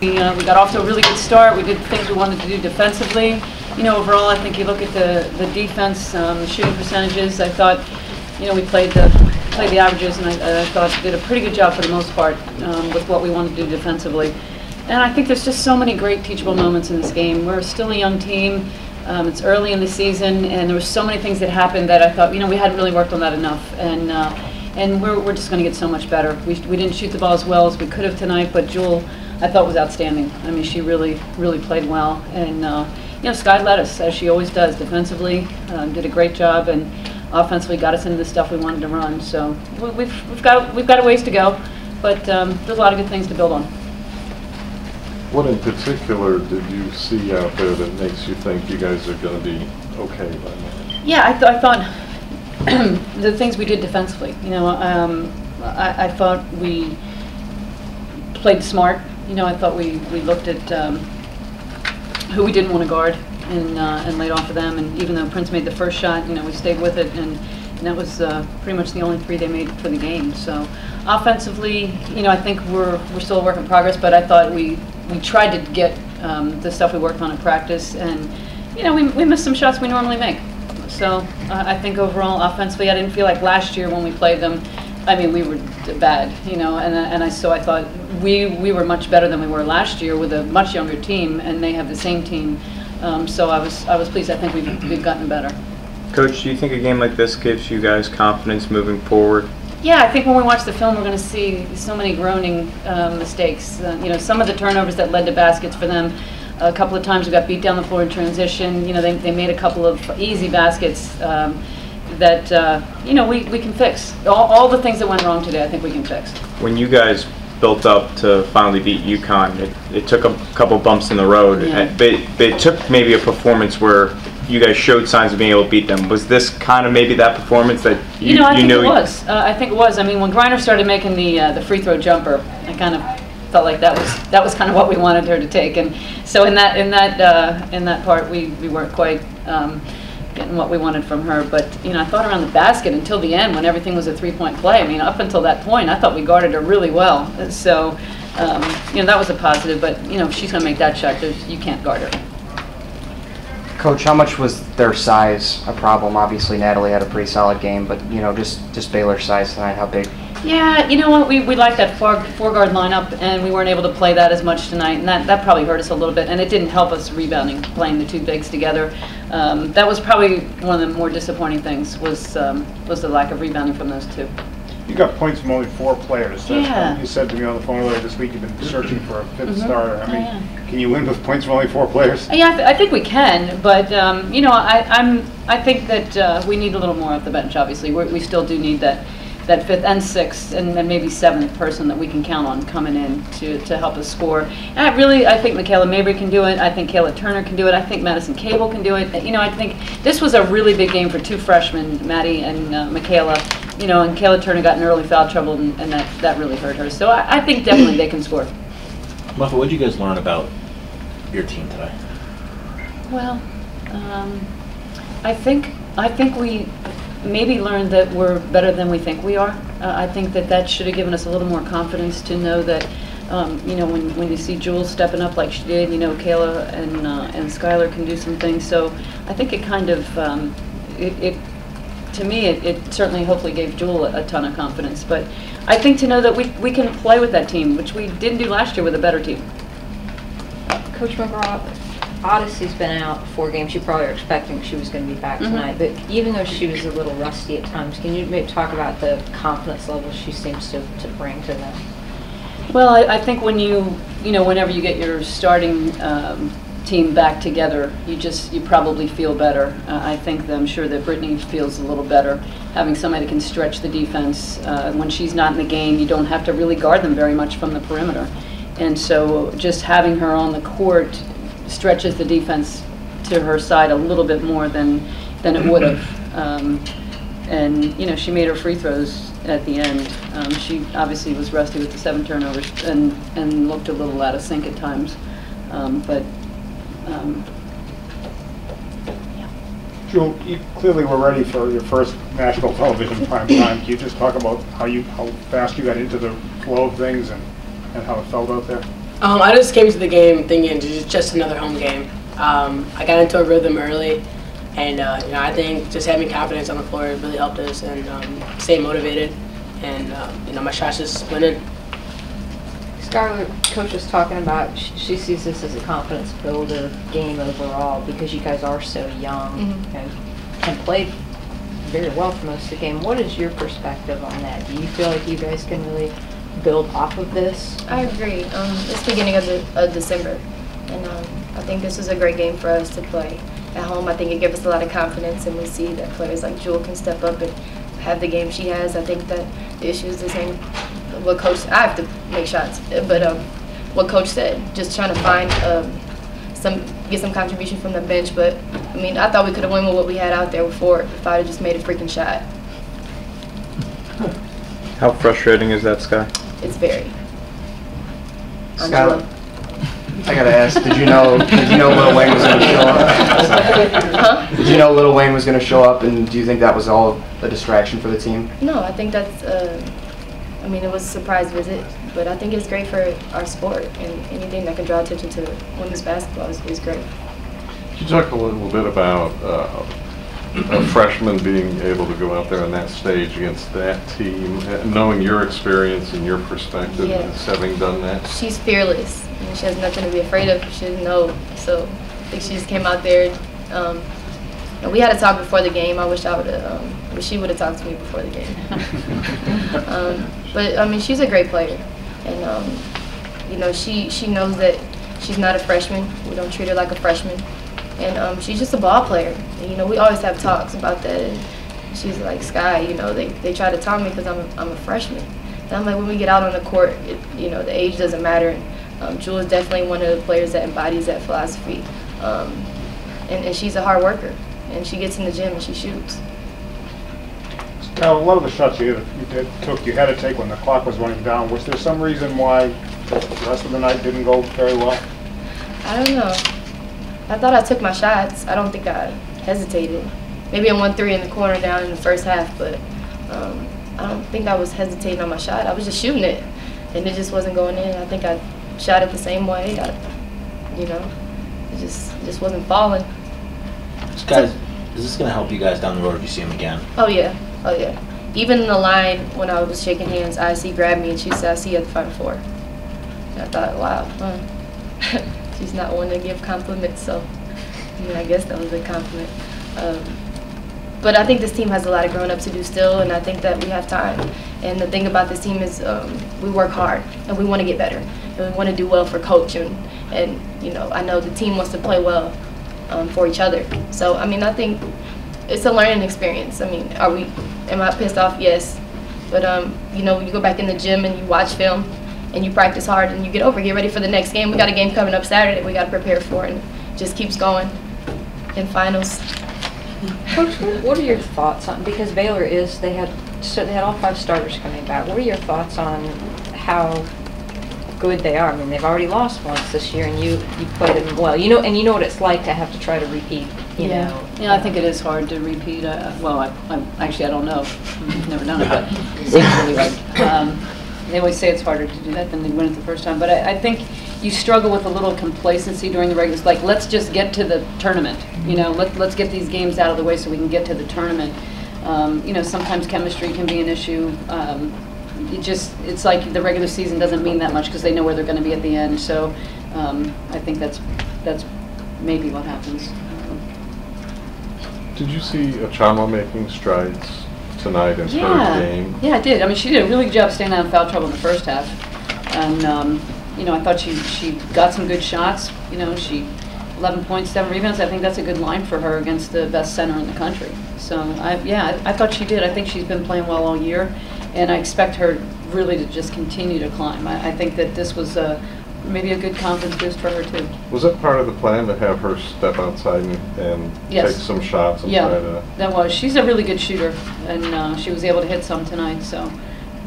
We got off to a really good start. We did things we wanted to do defensively. Overall, I think you look at the defense, the shooting percentages. I thought, we played the averages, and I thought did a pretty good job for the most part with what we wanted to do defensively. And I think there's just so many great teachable moments in this game. We're still a young team. It's early in the season, and there were so many things that happened that I thought, we hadn't really worked on that enough. And we're just going to get so much better. We didn't shoot the ball as well as we could have tonight, but Jewel, I thought, was outstanding. I mean, she really played well. And, Sky led us, as she always does, defensively, did a great job, and offensively got us into the stuff we wanted to run. So we've got a ways to go, but there's a lot of good things to build on. What in particular did you see out there that makes you think you guys are going to be okay by now? Yeah, I thought the things we did defensively. I thought we played smart. I thought we looked at who we didn't want to guard and laid off of them. And even though Prince made the first shot, we stayed with it, and that was pretty much the only three they made for the game. So offensively, I think we're still a work in progress, but I thought we tried to get the stuff we worked on in practice, and we missed some shots we normally make. So I think overall offensively, I didn't feel like last year when we played them, I mean, we were bad, so I thought we were much better than we were last year with a much younger team, and they have the same team. So I was pleased. I think we've gotten better. Coach, do you think a game like this gives you guys confidence moving forward? Yeah, I think when we watch the film, we're going to see so many groaning mistakes. Some of the turnovers that led to baskets for them. A couple of times we got beat down the floor in transition. They made a couple of easy baskets that we can fix. All the things that went wrong today, I think we can fix. When you guys built up to finally beat UConn, it took a couple bumps in the road. Yeah. But it took maybe a performance where you guys showed signs of being able to beat them. Was this kind of maybe that performance that you knew? I think it was. I think it was. I mean, when Griner started making the free throw jumper, I kind of felt like that was kind of what we wanted her to take. And so in that part, we weren't quite getting what we wanted from her. But I thought around the basket until the end, when everything was a 3-point play. I mean, up until that point, I thought we guarded her really well. So that was a positive. But if she's going to make that shot, you can't guard her. Coach, how much was their size a problem? Obviously, Natalie had a pretty solid game, but just Baylor's size tonight, how big? Yeah, you know what? We liked that four-guard lineup, and we weren't able to play that as much tonight, and that probably hurt us a little bit, and it didn't help us rebounding, playing the two bigs together. That was probably one of the more disappointing things was the lack of rebounding from those two. You got points from only 4 players. Yeah. You said to me on the phone earlier this week you've been searching for a 5th starter. I mean, can you win with points from only 4 players? Yeah, I think we can, but I think that we need a little more off the bench. Obviously, we still do need that 5th and 6th and maybe 7th person that we can count on coming in to help us score. And I think Michaela Mabry can do it. I think Kayla Turner can do it. I think Madison Cable can do it. I think this was a really big game for 2 freshmen, Maddie and Michaela. And Kayla Turner got in early foul trouble, and that really hurt her. So I think definitely they can score. Muffa, what did you guys learn about your team today? Well, I think we maybe learned that we're better than we think we are. I think that should have given us a little more confidence to know that, when you see Jules stepping up like she did, Kayla and Skylar can do some things. So I think it kind of, to me, it certainly hopefully gave Jewel a ton of confidence. But I think to know that we can play with that team, which we didn't do last year with a better team. Coach McGraw, Odyssey's been out 4 games. You probably were expecting she was going to be back tonight. But even though she was a little rusty at times, can you maybe talk about the confidence level she seems to bring to them? Well, I think whenever you get your starting team back together, you probably feel better. I'm sure that Brittany feels a little better having somebody that can stretch the defense. When she's not in the game, you don't have to really guard them very much from the perimeter. And so just having her on the court stretches the defense to her side a little bit more than it would have. And she made her free throws at the end. She obviously was rusty with the 7 turnovers and looked a little out of sync at times. Jewel, you clearly were ready for your first national television prime time. Can you just talk about how fast you got into the flow of things and how it felt out there? I just came to the game thinking it's just another home game. I got into a rhythm early, and I think just having confidence on the floor really helped us, and staying motivated, and my shots just went in. Skylar, Coach was talking about she sees this as a confidence builder game overall because you guys are so young and played very well for most of the game. What is your perspective on that? Do you feel like you guys can really build off of this? I agree. It's beginning of December, and I think this is a great game for us to play at home. I think it gives us a lot of confidence, and we see that players like Jewel can step up and have the game she has. I think that the issue is the same. What Coach, I have to make shots, but what Coach said, just trying to find get some contribution from the bench. But I mean, I thought we could have won with what we had out there before if I'd have just made a freaking shot. How frustrating is that, Sky? It's very. Skylar, I gotta ask, did you know Lil Wayne was gonna show up? Huh? Did you know Lil Wayne was gonna show up, and do you think that was all a distraction for the team? No, I think that's, I mean, it was a surprise visit, but I think it's great for our sport, and anything that can draw attention to women's basketball is great. Could you talk a little bit about a freshman being able to go out there on that stage against that team, knowing your experience and your perspective as having done that? She's fearless. I mean, she has nothing to be afraid of. She doesn't know. So I think she just came out there. And we had a talk before the game. I wish I would have, wish she would have talked to me before the game. But I mean, she's a great player, and she knows that she's not a freshman. We don't treat her like a freshman. And she's just a ball player. And, we always have talks about that. And she's like, Sky, they try to tell me because I'm a freshman. And I'm like, when we get out on the court, the age doesn't matter. And Jewel is definitely one of the players that embodies that philosophy. And she's a hard worker. And she gets in the gym and she shoots. Now, a lot of the shots you had to take when the clock was running down. Was there some reason why the rest of the night didn't go very well? I don't know. I thought I took my shots. I don't think I hesitated. Maybe I won 3 in the corner down in the first half, but I don't think I was hesitating on my shot. I was just shooting it, and it just wasn't going in. I think I shot it the same way. It just wasn't falling. Guys, is this going to help you guys down the road if you see him again? Oh yeah. Even in the line, when I was shaking hands, IC grabbed me and she said, "I see you at the Final Four." And I thought, wow, she's not one to give compliments, so I guess that was a compliment. But I think this team has a lot of growing up to do still, and I think that we have time. And the thing about this team is we work hard, and we want to get better, and we want to do well for Coach, and I know the team wants to play well for each other. So I think it's a learning experience. Am I pissed off? Yes. But when you go back in the gym and you watch film and you practice hard and you get ready for the next game. We got a game coming up Saturday we got to prepare for, and it just keeps going in finals. Coach, what are your thoughts on, because Baylor they had all 5 starters coming back. What are your thoughts on how good they are? They've already lost once this year, and you played them well. And you know what it's like to have to try to repeat. Yeah, I think it is hard to repeat. I don't know. I've never done it, but it seems really hard. They always say it's harder to do that than they win it the first time. But I think you struggle with a little complacency during the regular. Like, let's just get to the tournament. Let's get these games out of the way so we can get to the tournament. Sometimes chemistry can be an issue. It's like the regular season doesn't mean that much because they know where they're going to be at the end. So I think that's maybe what happens. Did you see Achama making strides tonight in her game? Yeah, I did. She did a really good job staying out of foul trouble in the first half. And, I thought she got some good shots. She 11 points, 7 rebounds. I think that's a good line for her against the best center in the country. So, I thought she did. I think she's been playing well all year. And I expect her really to just continue to climb. I think that this was maybe a good confidence boost for her, too. Was that part of the plan to have her step outside and take some shots and try to... that was. She's a really good shooter, and she was able to hit some tonight, so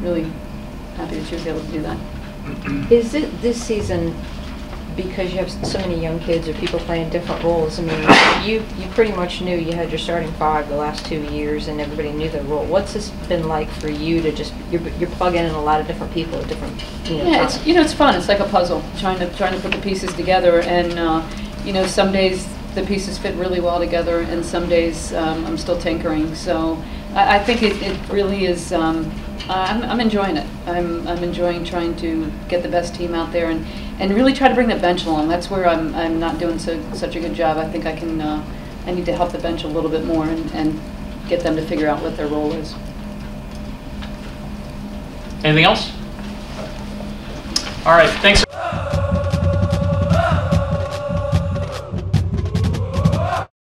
really happy that she was able to do that. Is it this season because you have so many young kids or people playing different roles, I mean, you pretty much knew you had your starting five the last 2 years, and everybody knew their role. What's this been like for you to just you're plugging in a lot of different people at different Yeah, it's it's fun. It's like a puzzle, trying to put the pieces together, and some days the pieces fit really well together, and some days I'm still tinkering. So I think it really is. I'm enjoying it. I'm enjoying trying to get the best team out there and really try to bring the bench along. That's where I'm not doing such a good job. I think I can. I need to help the bench a little bit more and get them to figure out what their role is. Anything else? All right, thanks.